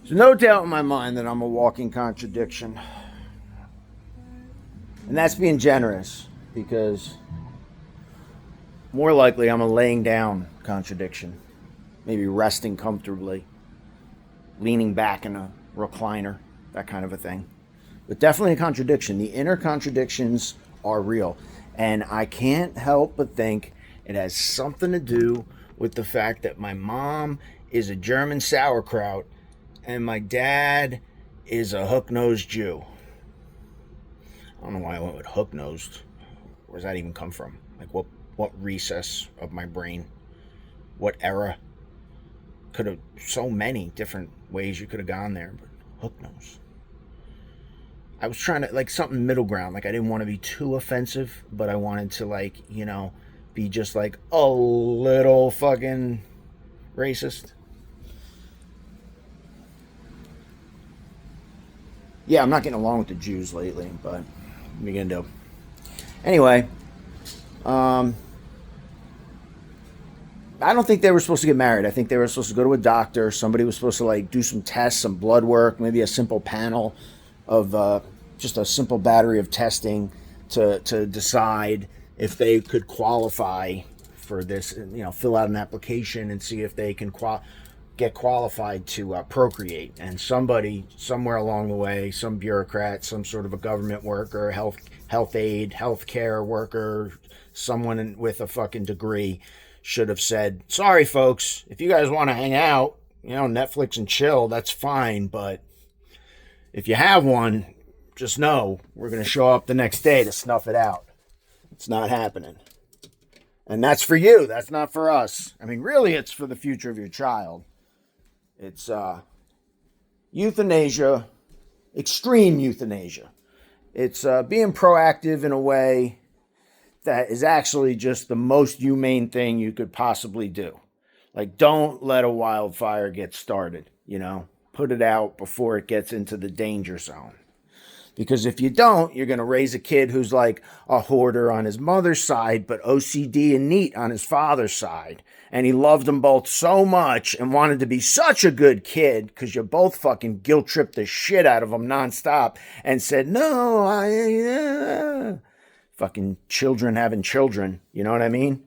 There's no doubt in my mind that I'm a walking contradiction. And that's being generous because more likely I'm a laying down contradiction. Maybe resting comfortably, leaning back in a recliner, that kind of a thing. But definitely a contradiction. The inner contradictions are real. And I can't help but think it has something to do with the fact that my mom is a German sauerkraut and my dad is a hook-nosed Jew. I don't know why I went with hook-nosed. Where does that even come from? Like what recess of my brain? What era? Could have so many different ways you could have gone there, but hook-nosed. I was trying to like something middle ground. Like I didn't want to be too offensive, but I wanted to be just like a little fucking racist. Yeah, I'm not getting along with the Jews lately, but what are you gonna do? Anyway, I don't think they were supposed to get married. I think they were supposed to go to a doctor. Somebody was supposed to like do some tests, some blood work, maybe a simple panel of just a simple battery of testing to decide if they could qualify for this. Fill out an application and see if they can get qualified to procreate. And somebody somewhere along the way, some bureaucrat, some sort of a government worker, health aide, healthcare worker, someone with a fucking degree should have said, sorry folks, if you guys want to hang out, Netflix and chill, that's fine, but if you have one, just know we're going to show up the next day to snuff it out. It's not happening. And that's for you. That's not for us. I mean, really, it's for the future of your child. It's euthanasia, extreme euthanasia. It's being proactive in a way that is actually just the most humane thing you could possibly do. Like, don't let a wildfire get started, Put it out before it gets into the danger zone. Because if you don't, you're going to raise a kid who's like a hoarder on his mother's side, but OCD and neat on his father's side. And he loved them both so much and wanted to be such a good kid because you both fucking guilt tripped the shit out of him nonstop and said, no, fucking children having children. You know what I mean?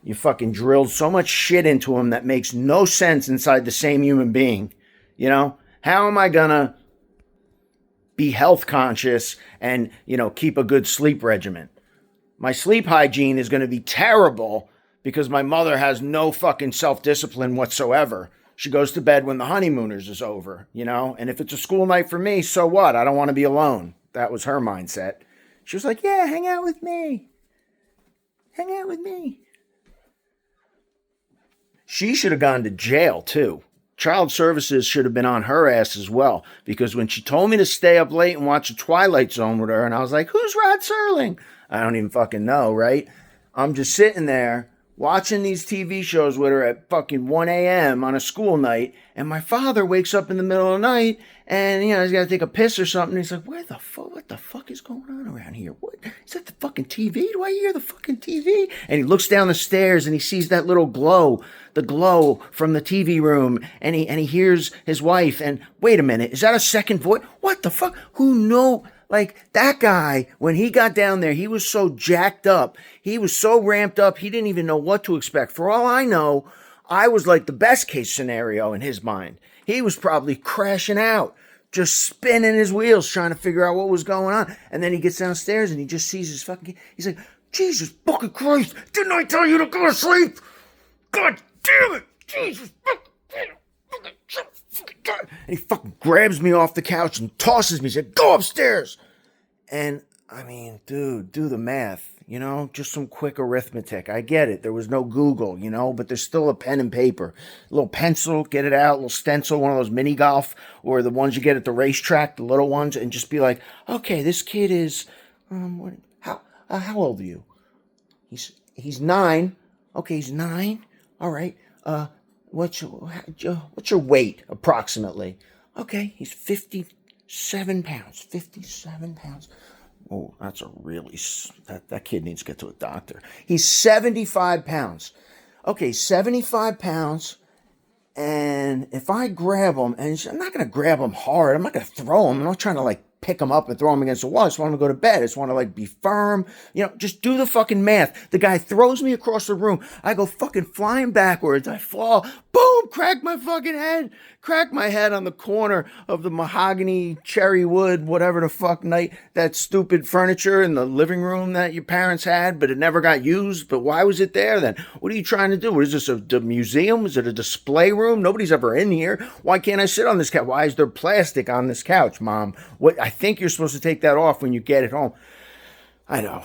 You fucking drilled so much shit into him that makes no sense inside the same human being. How am I going to be health conscious and, keep a good sleep regimen? My sleep hygiene is going to be terrible because my mother has no fucking self-discipline whatsoever. She goes to bed when the honeymooners is over, and if it's a school night for me, so what? I don't want to be alone. That was her mindset. She was like, yeah, hang out with me. Hang out with me. She should have gone to jail too. Child Services should have been on her ass as well, because when she told me to stay up late and watch The Twilight Zone with her, and I was like, who's Rod Serling? I don't even fucking know, right? I'm just sitting there watching these TV shows with her at fucking 1 a.m. on a school night, and my father wakes up in the middle of the night, and, he's got to take a piss or something. He's like, what the fuck is going on around here? What? Is that the fucking TV? Do I hear the fucking TV? And he looks down the stairs, and he sees that little glow, the glow from the TV room, and he hears his wife, and wait a minute, is that a second voice? What the fuck? Who knows? Like, that guy, when he got down there, he was so jacked up. He was so ramped up, he didn't even know what to expect. For all I know, I was like the best case scenario in his mind. He was probably crashing out, just spinning his wheels, trying to figure out what was going on. And then he gets downstairs and he just sees his fucking... He's like, Jesus fucking Christ, didn't I tell you to go to sleep? God damn it, Jesus fucking... And he fucking grabs me off the couch and tosses me. He said, go upstairs. And I mean, dude, do the math, just some quick arithmetic. I get it. There was no Google, but there's still a pen and paper, a little pencil, get it out, a little stencil, one of those mini golf or the ones you get at the racetrack, the little ones, and just be like, okay, this kid is, how old are you? He's 9. Okay, he's 9. All right. What's your weight approximately? Okay, he's 57 pounds. 57 pounds. Oh, that's a really... That kid needs to get to a doctor. He's 75 pounds. Okay, 75 pounds, And if I grab him, and I'm not going to grab him hard, I'm not going to throw him. I'm not trying to like pick him up and throw him against the wall. I just want him to go to bed. I just want to like be firm. Just do the fucking math. The guy throws me across the room. I go fucking flying backwards. I fall. Boom! Crack my fucking head. Crack my head on the corner of the mahogany, cherry wood, whatever the fuck that stupid furniture in the living room that your parents had, but it never got used. But why was it there then? What are you trying to do? What is this, a museum? Is it a display room? Nobody's ever in here. Why can't I sit on this couch? Why is there plastic on this couch, Mom? I think you're supposed to take that off when you get it home. I know.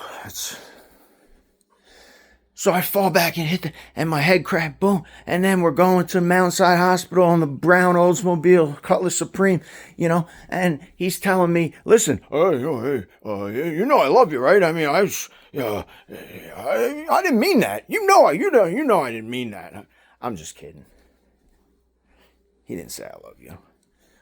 So I fall back and and my head cracked, boom. And then we're going to Mountainside Hospital on the brown Oldsmobile Cutlass Supreme, and he's telling me, listen, hey, I love you, right? I mean, I didn't mean that. You know I didn't mean that. I'm just kidding. He didn't say I love you.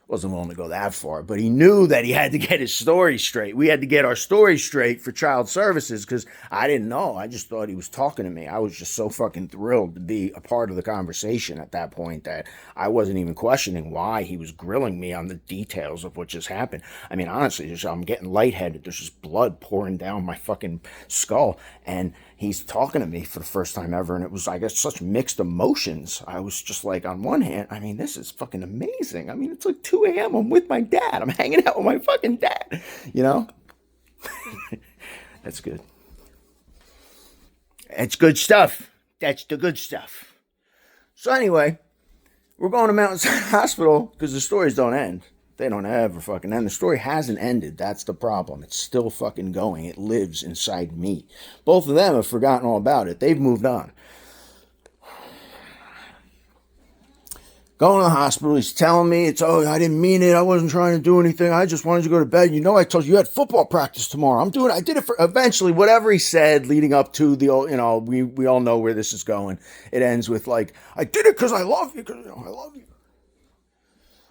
Wasn't willing to go that far, but he knew that he had to get his story straight. We had to get our story straight for child services because I didn't know. I just thought he was talking to me. I was just so fucking thrilled to be a part of the conversation at that point that I wasn't even questioning why he was grilling me on the details of what just happened. I mean, honestly, I'm getting lightheaded. There's just blood pouring down my fucking skull, and he's talking to me for the first time ever, and it was, I guess, such mixed emotions. I was just like, on one hand, I mean, this is fucking amazing. I mean, it's like 2 a.m. I'm with my dad. I'm hanging out with my fucking dad, That's good. It's good stuff. That's the good stuff. So anyway, we're going to Mountainside Hospital because the stories don't end. They don't ever fucking end. The story hasn't ended. That's the problem. It's still fucking going. It lives inside me. Both of them have forgotten all about it. They've moved on. Going to the hospital, he's telling me, I didn't mean it. I wasn't trying to do anything. I just wanted you to go to bed. I told you had football practice tomorrow. I did it for, eventually, whatever he said leading up to the, we all know where this is going. It ends with like, I did it because I love you, because, I love you.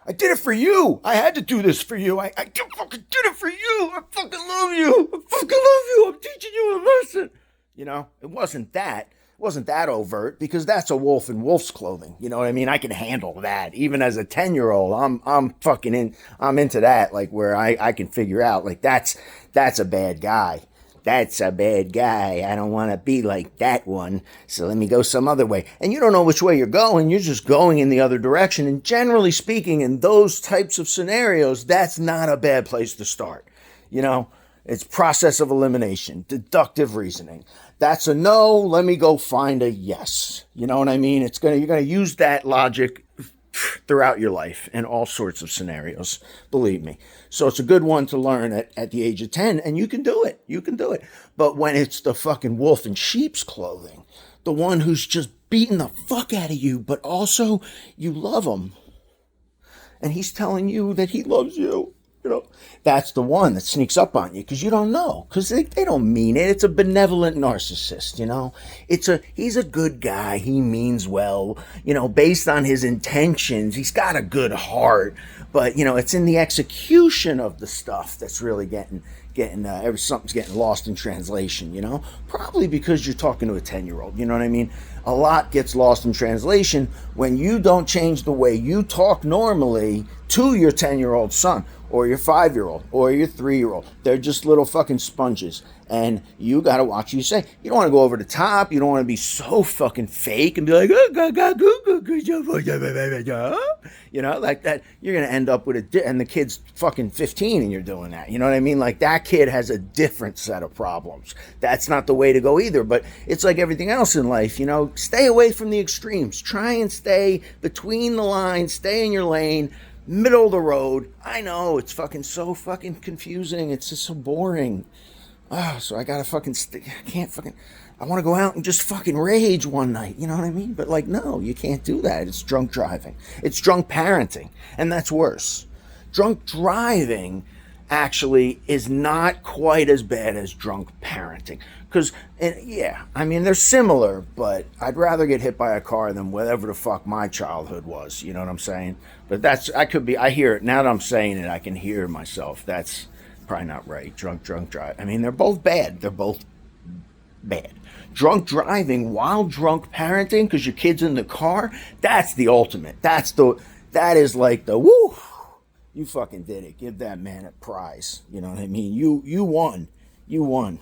I did it for you. I had to do this for you. I fucking did it for you. I fucking love you. I fucking love you. I'm teaching you a lesson. It wasn't that. It wasn't that overt because that's a wolf in wolf's clothing. You know what I mean? I can handle that. Even as a 10-year-old, I'm into that. Like where I can figure out like that's a bad guy. That's a bad guy. I don't want to be like that one. So let me go some other way. And you don't know which way you're going. You're just going in the other direction. And generally speaking, in those types of scenarios, that's not a bad place to start. It's process of elimination, deductive reasoning. That's a no. Let me go find a yes. You know what I mean? You're going to use that logic throughout your life in all sorts of scenarios, believe me. So it's a good one to learn at the age of 10, and you can do it. You can do it. But when it's the fucking wolf in sheep's clothing, the one who's just beating the fuck out of you, but also you love him, and he's telling you that he loves you, that's the one that sneaks up on you because you don't know, because they don't mean it. It's a benevolent narcissist, he's a good guy. He means well, based on his intentions. He's got a good heart, but it's in the execution of the stuff that's really getting something's getting lost in translation, probably because you're talking to a 10-year-old. You know what I mean? A lot gets lost in translation when you don't change the way you talk normally to your 10-year-old son or your 5-year-old or your 3-year-old. They're just little fucking sponges, and you gotta watch what you say. You don't want to go over the top. You don't want to be so fucking fake and be like, like that. You're gonna end up with and the kid's fucking 15 and you're doing that. You know what I mean? Like that kid has a different set of problems. That's not the way to go either. But it's like everything else in life, stay away from the extremes. Try and stay between the lines. Stay in your lane. Middle of the road. I know it's fucking so fucking confusing. It's just so boring. So I gotta fucking I want to go out and just fucking rage one night. You know what I mean? But like, no, you can't do that. It's drunk driving. It's drunk parenting. And that's worse. Drunk driving actually is not quite as bad as drunk parenting. Because, they're similar, but I'd rather get hit by a car than whatever the fuck my childhood was. You know what I'm saying? But I hear it. Now that I'm saying it, I can hear myself. That's probably not right. Drunk drive. I mean, they're both bad. They're both bad. Drunk driving while drunk parenting because your kid's in the car, that's the ultimate. That is like the woo. You fucking did it. Give that man a prize. You know what I mean? You won. You won.